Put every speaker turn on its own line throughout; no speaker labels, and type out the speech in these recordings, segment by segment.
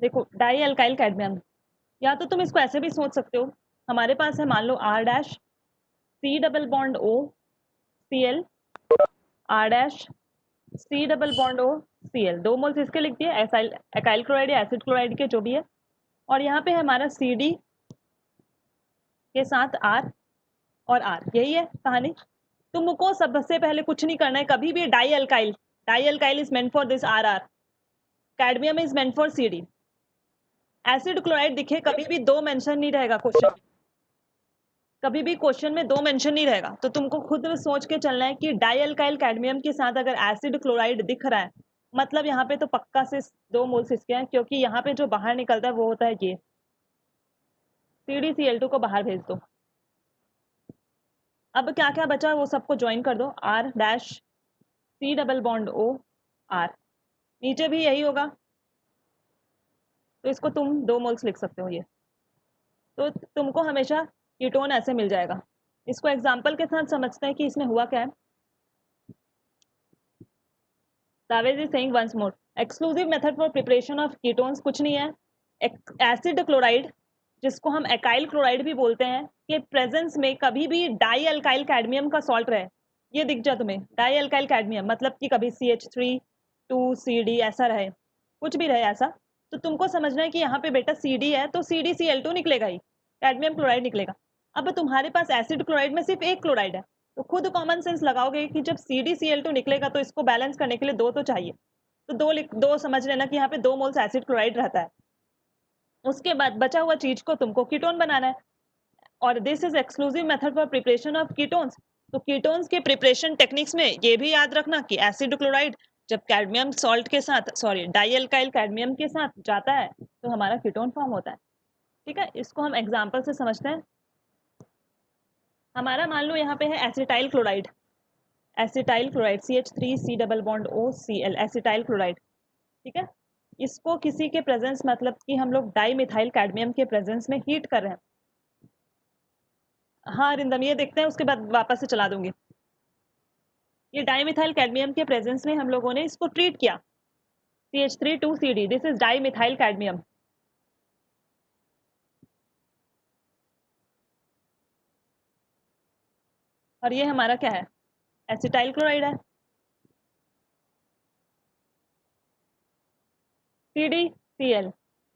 देखो die alkyl cadmium, या तो तुम इसको ऐसे भी सोच सकते हो, हमारे पास है मान लो R dash C double bond O Cl, R dash C double bond O Cl, 2 moles इसके लिख दिए, एकाइल क्लोराइड या एसिड क्लोराइड के जो भी है, और यहाँ पे है हमारा CD के साथ R और R, यही है कहानी। तुमको सबसे पहले कुछ नहीं करना है, कभी भी die alkyl is meant for this RR, cadmium is meant for CD। Acid chloride दिखे कभी भी दो मेंशन नहीं रहेगा क्वेश्चन में, कभी भी क्वेश्चन में दो मेंशन नहीं रहेगा, तो तुमको खुद सोच के चलना है कि डाई अल्काइल कैडमियम के साथ अगर एसिड क्लोराइड दिख रहा है, मतलब यहाँ पे तो पक्का से 2 मोल्स इसके हैं, क्योंकि यहाँ पे जो बाहर निकलता है वो होता है ये CdCl2 को बाहर भेज दो। अब क्या क्या बचा वो सबको ज्वाइन कर दो, R dash C double bond O R, नीचे भी यही होगा, तो इसको तुम 2 मोल्स लिख सकते हो ये, तो तुमको हमेशा कीटोन ऐसे मिल जाएगा। इसको एग्जाम्पल के साथ समझते हैं कि इसमें हुआ क्या है। Savage is saying once more, exclusive method for preparation of ketones कुछ नहीं है, एसिड क्लोराइड जिसको हम एकाइल क्लोराइड भी बोलते हैं, के प्रेजेंस में कभी भी डाई अल्काइल कैडमियम का सॉल्ट रहे, ये दिख जाए तुम्हें डाई अल्काइल कैडमियम मतलब कि कभी CH3 2CD ऐसा रहे, कुछ भी रहे ऐसा, तो तुमको समझना है कि यहाँ पे बेटा CD है तो CdCl2 निकलेगा ही, कैडमियम क्लोराइड निकलेगा। अब तुम्हारे पास एसिड क्लोराइड में सिर्फ एक क्लोराइड है, तो खुद कॉमन सेंस लगाओगे कि जब CdCl2 निकलेगा तो इसको बैलेंस करने के लिए 2 तो चाहिए, तो 2 समझ लेना कि यहाँ पे 2 मोल्स एसिड क्लोराइड रहता है। उसके बाद बचा हुआ चीज को तुमको कीटोन बनाना है, और this is exclusive method for preparation of ketones. तो कीटोन्स के प्रिपरेशन टेक्निक्स में ये भी याद रखना कि एसिड क्लोराइड जब कैडमियम सॉल्ट के साथ, सॉरी डाई अल्काइल कैडमियम के साथ जाता है तो हमारा कीटोन फॉर्म होता है। ठीक है, इसको हम एग्जांपल से समझते हैं। हमारा मान लो यहाँ पे है acetyl chloride, CH3C double bond OCl, acetyl chloride. ठीक है, इसको किसी के प्रेजेंस मतलब कि हम लोग डाई मिथाइल कैडमियम के प्रेजेंस में हीट कर रहे हैं। हाँ रिंदम, ये देखते हैं उसके बाद वापस से चला दूंगी। ये डाईमिथाइल कैडमियम के प्रेजेंस में हम लोगों ने इसको ट्रीट किया, CH3 2CD, this is dimethyl cadmium. और ये हमारा क्या है, एसिटाइल क्लोराइड है, CdCl,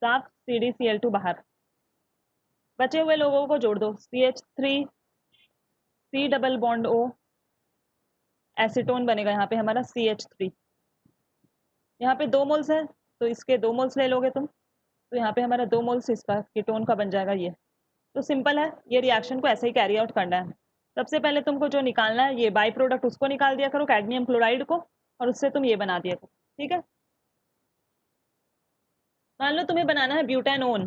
साफ CdCl2 बाहर, बचे हुए लोगों को जोड़ दो, CH3C double bond O, acetone बनेगा यहाँ पे हमारा CH3, यहाँ पे 2 मोल्स है तो इसके 2 मोल्स ले लोगे तुम, तो यहाँ पे हमारा 2 मोल्स इसका कीटोन का बन जाएगा ये। तो सिंपल है, ये रिएक्शन को ऐसे ही कैरी आउट करना है। सबसे पहले तुमको जो निकालना है ये बाई प्रोडक्ट उसको निकाल दिया करो, कैडमियम क्लोराइड को, और उससे तुम ये बना दिया करो। ठीक है, मान लो तुम्हें बनाना है ब्यूटेनोन,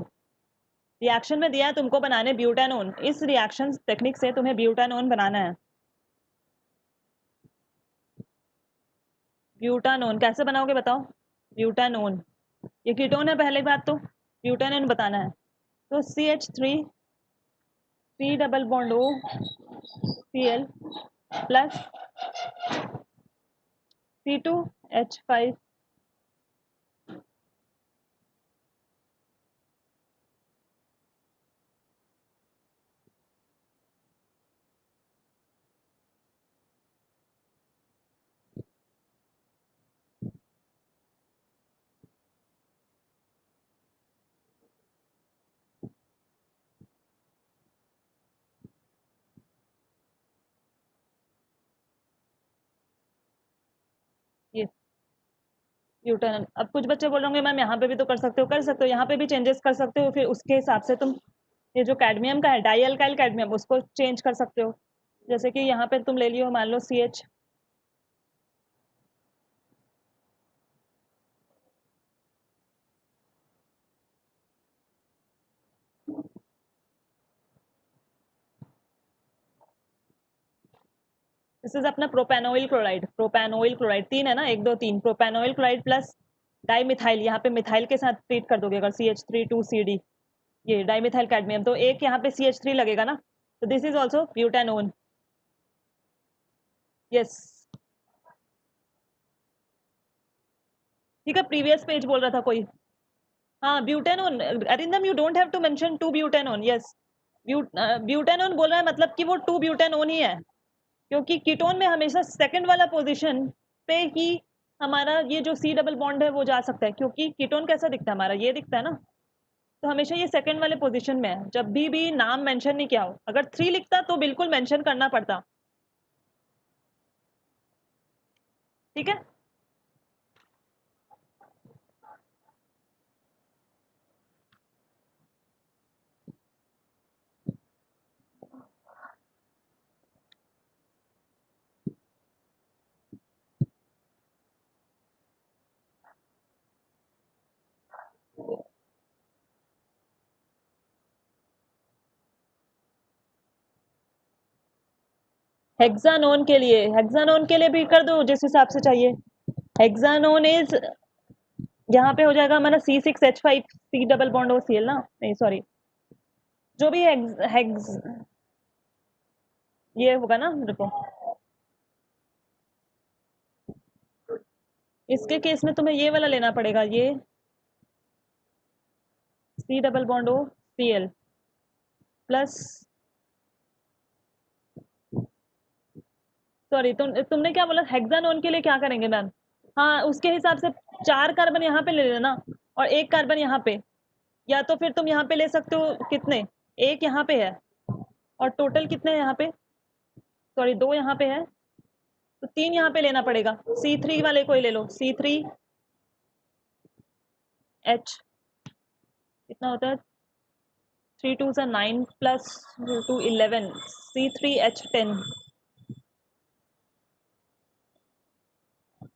रिएक्शन में दिया है तुमको बनाने ब्यूटेनोन, इस रिएक्शन टेक्निक से तुम्हें ब्यूटेनोन बनाना है। ब्यूटानोन कैसे बनाओगे बताओ, ब्यूटानोन ये कीटोन है पहले बात, तो ब्यूटानोन बताना है, तो CH3C double bond OCl plus C2H5, ये ब्यूटानोन। अब कुछ बच्चे बोलोगे मैम यहाँ पे भी तो कर सकते हो, कर सकते हो, यहाँ पे भी चेंजेस कर सकते हो, फिर उसके हिसाब से तुम ये जो कैडमियम का है डाई अल्काइल कैडमियम उसको चेंज कर सकते हो, जैसे कि यहाँ पे तुम ले लियो मान लो CH, दिस इज अपना प्रोपेनोइल क्लोराइड, 3 है ना, 1 2 3, प्रोपेनोइल क्लोराइड प्लस डाई मिथाइल, यहाँ पे मिथाइल के साथ ट्रीट कर दोगे अगर CH3 2CD, ये डाईमिथाइल कैडमियम, तो एक यहाँ पे CH3 लगेगा ना, तो this is also butanone. Yes, ठीक है, प्रीवियस पेज बोल रहा था कोई, हाँ butanone, Arindam you don't have to mention 2 butanone, yes butanone बोल रहा है मतलब कि वो 2 ब्यूटेनोन ही है, क्योंकि कीटोन में हमेशा सेकंड वाला पोजीशन पे ही हमारा ये जो सी डबल बॉन्ड है वो जा सकता है, क्योंकि कीटोन कैसा दिखता है हमारा, ये दिखता है ना, तो हमेशा ये सेकंड वाले पोजीशन में है जब भी नाम मेंशन नहीं किया हो। अगर 3 लिखता तो बिल्कुल मेंशन करना पड़ता, ठीक है। हेक्सानोन के लिए भी कर दो जिस हिसाब से चाहिए। हेक्सानोन इज, यहाँ पे हो जाएगा हमारा C6H5 C double bond O Cl ना, नहीं सॉरी, जो भी हेक्स ये होगा ना, रुको, इसके केस में तुम्हें ये वाला लेना पड़ेगा, ये C double bond O Cl plus, sorry तुमने क्या बोला, हेक्सानोन के लिए क्या करेंगे मैम? हाँ उसके हिसाब से 4 कार्बन यहाँ पे ले लेना और 1 कार्बन यहाँ पे, या तो फिर तुम यहाँ पे ले सकते हो कितने, 1 यहाँ पे है और टोटल कितने हैं यहाँ पे, सॉरी 2 यहाँ पे है, तो 3 यहाँ पे लेना पड़ेगा। C3 वाले को ही ले लो, C3H कितना होता है, 3 2 सा 9 plus 2 11, C3H10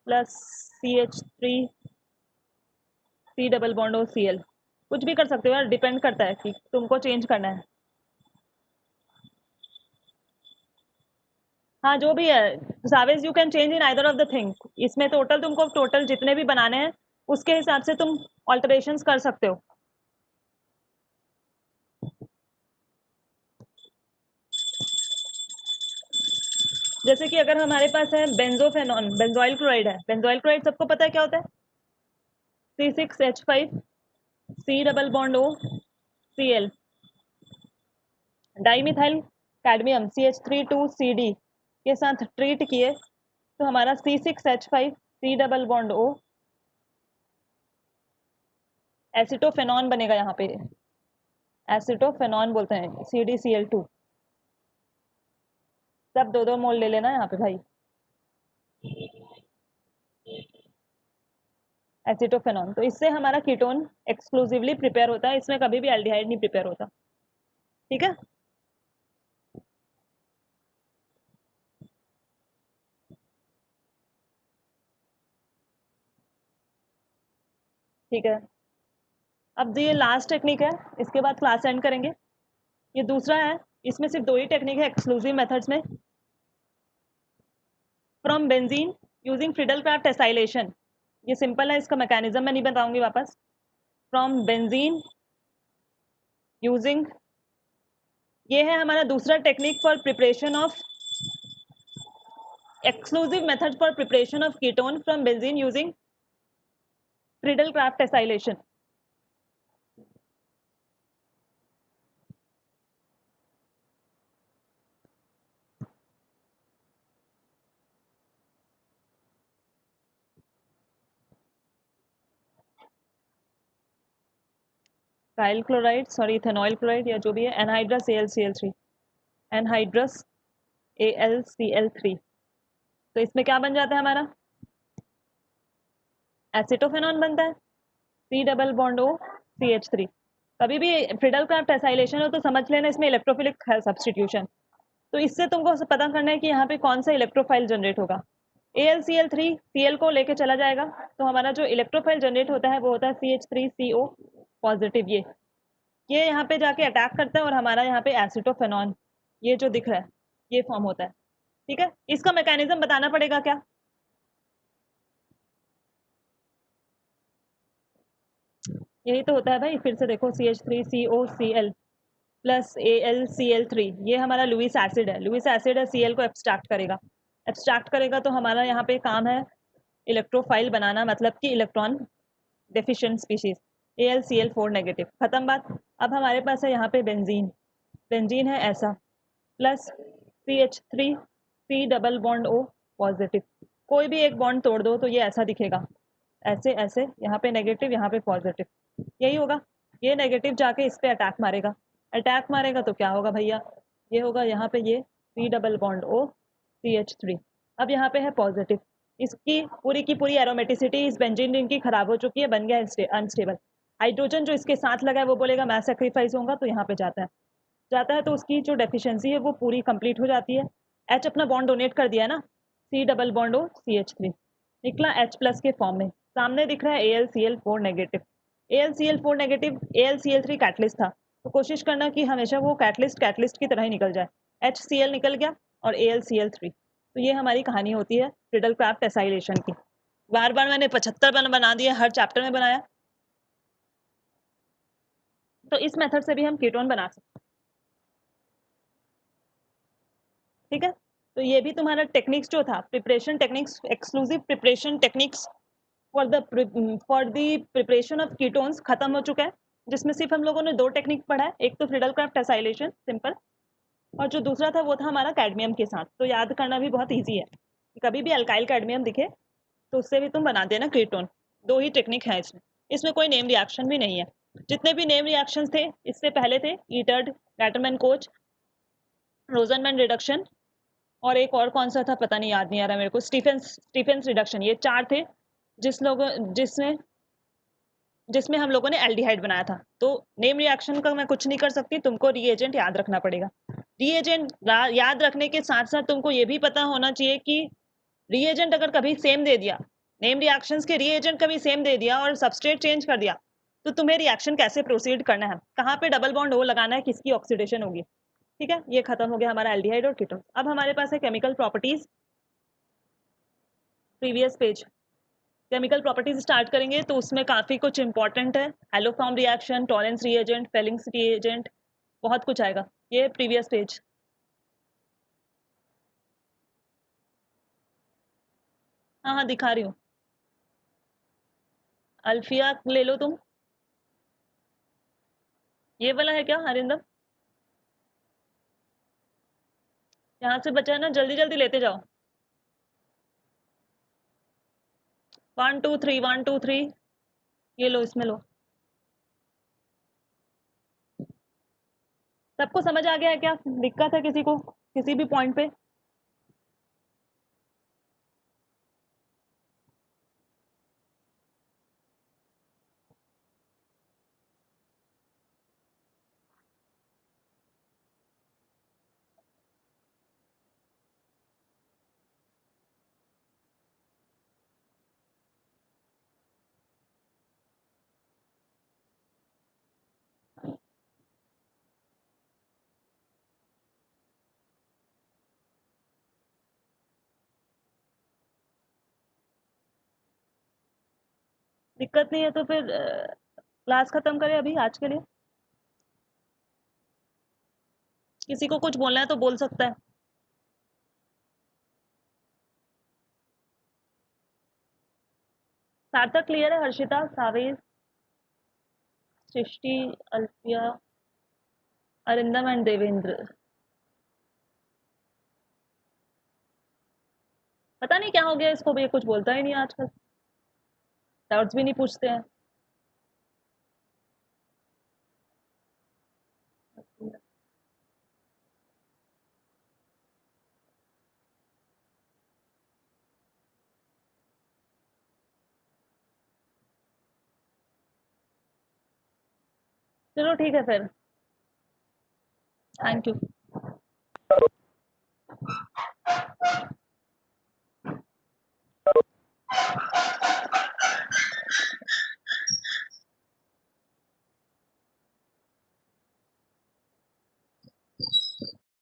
plus CH3 C double bond O Cl, कुछ भी कर सकते हो यार, डिपेंड करता है कि तुमको चेंज करना है। हाँ जो भी है Chavez, you can change in either of the thing, इसमें टोटल तुमको टोटल जितने भी बनाने हैं उसके हिसाब से तुम ऑल्टरेशंस कर सकते हो। जैसे कि अगर हमारे पास है बेंजोफेनॉन, बेंजोइल क्लोराइड है, बेंजोइल क्लोराइड सबको पता है क्या होता है, C6H5 C double bond O Cl, dimethyl cadmium CH32CD के साथ ट्रीट किए तो हमारा C6H5 C double bond O एसिटोफेनॉन बनेगा, यहाँ पे एसिटोफेनॉन बोलते हैं, CdCl2, सब 2 2 मोल ले लेना यहाँ पे भाई, एसिटोफेनॉन। तो इससे हमारा कीटोन एक्सक्लूसिवली प्रिपेयर होता है, इसमें कभी भी एल्डिहाइड नहीं प्रिपेयर होता, ठीक है। ठीक है, अब ये लास्ट टेक्निक है, इसके बाद क्लास एंड करेंगे। ये दूसरा है, इसमें सिर्फ 2 ही टेक्निक है एक्सक्लूसिव मेथड्स में। From benzene using Friedel Crafts acylation, ये सिंपल है, इसका मैकेनिज्म मैं नहीं बताऊंगी वापस। फ्रॉम बेंजीन यूजिंग, ये है हमारा दूसरा technique for preparation of, exclusive method for preparation of ketone from benzene using Friedel-Crafts acylation. Kyle chloride, sorry ethanoyl chloride या जो भी है, एनहाइड्रस AlCl3, एनहाइड्रस AlCl3, तो इसमें क्या बन जाता है हमारा, एसिटोफेनॉन बनता है, C double bond O CH3। कभी भी फ्रीडल क्राफ्ट एसाइलेशन हो तो समझ लेना इसमें इलेक्ट्रोफिलिक है सब्सटीट्यूशन, तो इससे तुमको पता करना है कि यहाँ पे कौन सा इलेक्ट्रोफाइल जनरेट होगा। AlCl3 Cl को लेके चला जाएगा, तो हमारा जो इलेक्ट्रोफाइल जनरेट होता है वो होता है CH3CO पॉजिटिव, ये यहाँ पे जाके अटैक करता है और हमारा यहाँ पे एसिटोफेनॉन, ये जो दिख रहा है ये फॉर्म होता है, ठीक है। इसका मैकेनिज्म बताना पड़ेगा क्या, यही तो होता है भाई, फिर से देखो CH3COCl प्लस AlCl3, ये हमारा लुइस एसिड है, लुइस एसिड है, Cl को एब्स्ट्रैक्ट करेगा, एब्स्ट्रैक्ट करेगा तो हमारा यहाँ पे काम है इलेक्ट्रोफाइल बनाना, मतलब कि electron deficient species. AlCl4 negative, खत्म बात। अब हमारे पास है यहाँ पे बेंजीन, बेंजीन है ऐसा, plus CH3 C double bond O positive. कोई भी एक बॉन्ड तोड़ दो तो ये ऐसा दिखेगा, ऐसे ऐसे, यहाँ पे नेगेटिव यहाँ पे पॉजिटिव, यही होगा। ये नेगेटिव जाके इस पे अटैक मारेगा, अटैक मारेगा तो क्या होगा भैया, ये होगा यहाँ पे ये C double bond O CH3। अब यहाँ पे है पॉजिटिव, इसकी की पूरी एरोमेटिसिटी इस बेंजीन रिंग की खराब हो चुकी है, बन गया अनस्टेबल। हाइड्रोजन जो इसके साथ लगा है वो बोलेगा मैं सेक्रीफाइस होगा, तो यहाँ पे जाता है तो उसकी जो डेफिशिएंसी है वो पूरी कंप्लीट हो जाती है। H अपना बॉन्ड डोनेट कर दिया ना, C double bond O CH3 निकला H प्लस के फॉर्म में, सामने दिख रहा है AlCl4 negative. AlCl4 negative, AlCl3 catalyst था, तो कोशिश करना कि हमेशा वो कैटलिस्ट की तरह ही निकल जाए। HCl निकल गया और AlCl3। तो ये हमारी कहानी होती है क्रिडल-क्राफ्ट एसाइलेशन की। बार बार मैंने 75 बना दिया, हर चैप्टर में बनाया। तो इस मेथड से भी हम कीटोन बना सकते हैं, ठीक है। तो ये भी तुम्हारा टेक्निक्स जो था, preparation techniques, exclusive preparation techniques for the preparation of ketones खत्म हो चुका है, जिसमें सिर्फ हम लोगों ने 2 टेक्निक पढ़ा है, एक तो फ्रीडल-क्राफ्ट एसाइलेशन सिंपल, और जो दूसरा था वो था हमारा कैडमियम के साथ। तो याद करना भी बहुत ईजी है, कभी भी अल्काइल कैडमियम दिखे तो उससे भी तुम बना देना कीटोन। 2 ही टेक्निक है इसमें, इसमें कोई नेम रिएक्शन भी नहीं है। जितने भी नेम रिएक्शंस थे इससे पहले थे ईटर्ड, गैटरमैन कोच, रोजनमैन रिडक्शन, और एक और कौन सा था पता नहीं, याद नहीं आ रहा मेरे को, स्टीफेंस रिडक्शन। ये 4 थे जिसमें जिसमें हम लोगों ने एल्डिहाइड बनाया था। तो नेम रिएक्शन का मैं कुछ नहीं कर सकती, तुमको रीएजेंट याद रखना पड़ेगा। रीएजेंट याद रखने के साथ साथ तुमको ये भी पता होना चाहिए कि रीएजेंट अगर कभी सेम दे दिया, नेम रिएक्शंस के रीएजेंट कभी सेम दे दिया और सबस्ट्रेट चेंज कर दिया, तो तुम्हें रिएक्शन कैसे प्रोसीड करना है, कहाँ पे डबल बॉन्ड ओ लगाना है, किसकी ऑक्सीडेशन होगी, ठीक है। ये खत्म हो गया हमारा एल्डिहाइड और कीटोन। अब हमारे पास है chemical properties, previous page. Chemical properties start करेंगे तो उसमें काफ़ी कुछ इंपॉर्टेंट है, haloform reaction, Torrens reagent, Fehling's reagent, बहुत कुछ आएगा। ये प्रीवियस पेज। हाँ हाँ दिखा रही हूँ, अल्फिया ले लो तुम। ये वाला है क्या हरिंदर? यहाँ से बचा है ना, जल्दी जल्दी लेते जाओ। 1 2 3 1 2 3, ये लो, इसमें लो। सबको समझ आ गया है क्या, दिक्कत है किसी को किसी भी पॉइंट पे? दिक्कत नहीं है तो फिर क्लास खत्म करें अभी आज के लिए। किसी को कुछ बोलना है तो बोल सकता है। सार्थक क्लियर है, Harshita, Chavez, Srishti, Alfiya, Arindam and Devendra. पता नहीं क्या हो गया इसको भी, ये कुछ बोलता ही नहीं आजकल, डाउट्स भी नहीं पूछते हैं। चलो ठीक है फिर, थैंक यू।